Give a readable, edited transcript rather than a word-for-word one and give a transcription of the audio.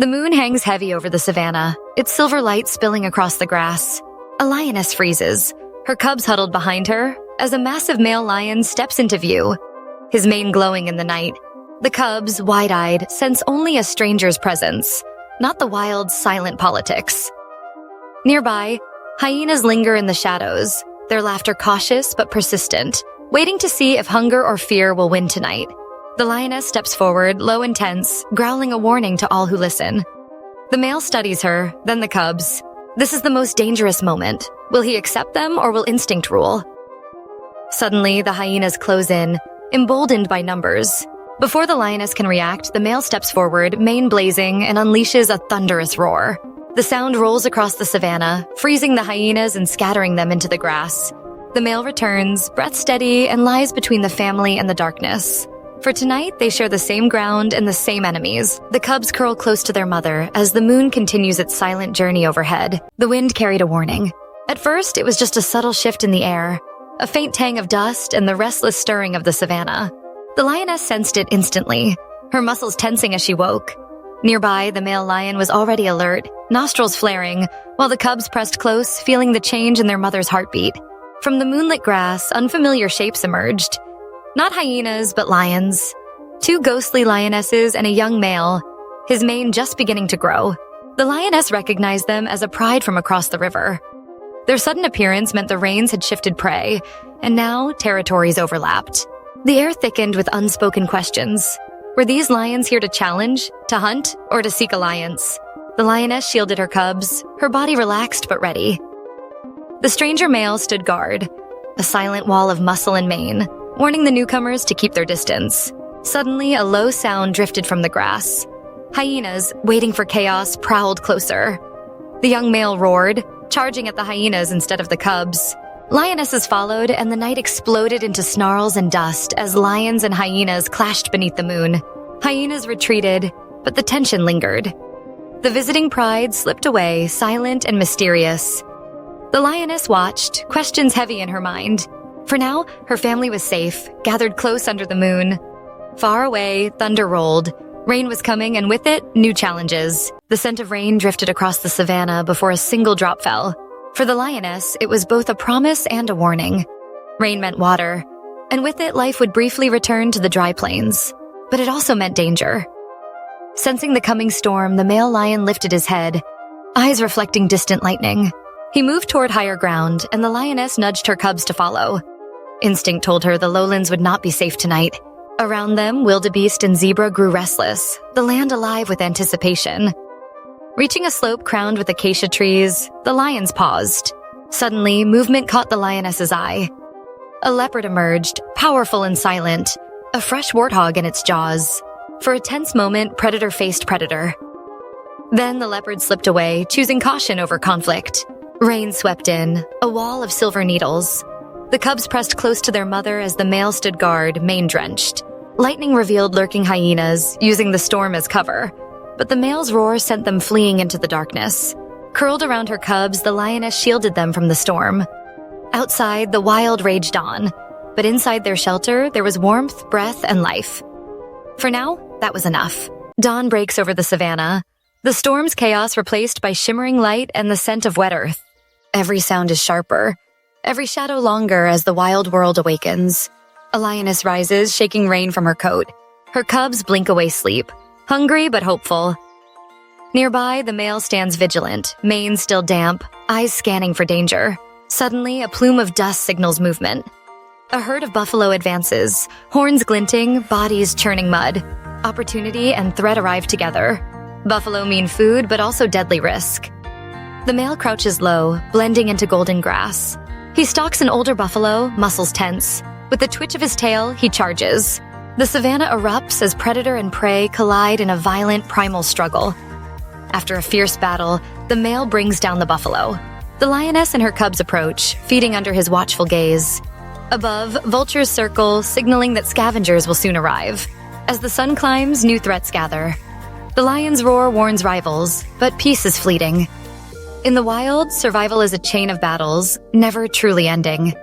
The moon hangs heavy over the savannah, its silver light spilling across the grass. A lioness freezes, her cubs huddled behind her, as a massive male lion steps into view, his mane glowing in the night. The cubs, wide-eyed, sense only a stranger's presence, not the wild's silent politics. Nearby, hyenas linger in the shadows, their laughter cautious but persistent, waiting to see if hunger or fear will win tonight. The lioness steps forward, low and tense, growling a warning to all who listen. The male studies her, then the cubs. This is the most dangerous moment. Will he accept them or will instinct rule? Suddenly, the hyenas close in, emboldened by numbers. Before the lioness can react, the male steps forward, mane blazing, and unleashes a thunderous roar. The sound rolls across the savannah, freezing the hyenas and scattering them into the grass. The male returns, breath steady, and lies between the family and the darkness. For tonight, they share the same ground and the same enemies. The cubs curl close to their mother as the moon continues its silent journey overhead. The wind carried a warning. At first, it was just a subtle shift in the air, a faint tang of dust and the restless stirring of the savannah. The lioness sensed it instantly, her muscles tensing as she woke. Nearby, the male lion was already alert, nostrils flaring, while the cubs pressed close, feeling the change in their mother's heartbeat. From the moonlit grass, unfamiliar shapes emerged. Not hyenas, but lions. Two ghostly lionesses and a young male, his mane just beginning to grow. The lioness recognized them as a pride from across the river. Their sudden appearance meant the reins had shifted prey, and now territories overlapped. The air thickened with unspoken questions. Were these lions here to challenge, to hunt, or to seek alliance? The lioness shielded her cubs, her body relaxed but ready. The stranger male stood guard, a silent wall of muscle and mane, warning the newcomers to keep their distance. Suddenly, a low sound drifted from the grass. Hyenas, waiting for chaos, prowled closer. The young male roared, charging at the hyenas instead of the cubs. Lionesses followed, and the night exploded into snarls and dust as lions and hyenas clashed beneath the moon. Hyenas retreated, but the tension lingered. The visiting pride slipped away, silent and mysterious. The lioness watched, questions heavy in her mind. For now, her family was safe, gathered close under the moon. Far away, thunder rolled. Rain was coming, and with it, new challenges. The scent of rain drifted across the savannah before a single drop fell. For the lioness, it was both a promise and a warning. Rain meant water, and with it, life would briefly return to the dry plains. But it also meant danger. Sensing the coming storm, the male lion lifted his head, eyes reflecting distant lightning. He moved toward higher ground, and the lioness nudged her cubs to follow. Instinct told her the lowlands would not be safe tonight. Around them, wildebeest and zebra grew restless, the land alive with anticipation. Reaching a slope crowned with acacia trees, the lions paused. Suddenly, movement caught the lioness's eye. A leopard emerged, powerful and silent, a fresh warthog in its jaws. For a tense moment, predator faced predator. Then the leopard slipped away, choosing caution over conflict. Rain swept in, a wall of silver needles. The cubs pressed close to their mother as the male stood guard, mane-drenched. Lightning revealed lurking hyenas, using the storm as cover. But the male's roar sent them fleeing into the darkness. Curled around her cubs, the lioness shielded them from the storm. Outside, the wild raged on. But inside their shelter, there was warmth, breath, and life. For now, that was enough. Dawn breaks over the savannah. The storm's chaos replaced by shimmering light and the scent of wet earth. Every sound is sharper, every shadow longer as the wild world awakens. A lioness rises, shaking rain from her coat. Her cubs blink away sleep, hungry but hopeful. Nearby, the male stands vigilant, mane still damp, eyes scanning for danger. Suddenly, a plume of dust signals movement. A herd of buffalo advances, horns glinting, bodies churning mud. Opportunity and threat arrive together. Buffalo mean food, but also deadly risk. The male crouches low, blending into golden grass. He stalks an older buffalo, muscles tense. With a twitch of his tail, he charges. The savannah erupts as predator and prey collide in a violent primal struggle. After a fierce battle, the male brings down the buffalo. The lioness and her cubs approach, feeding under his watchful gaze. Above, vultures circle, signaling that scavengers will soon arrive. As the sun climbs, new threats gather. The lion's roar warns rivals, but peace is fleeting. In the wild, survival is a chain of battles, never truly ending.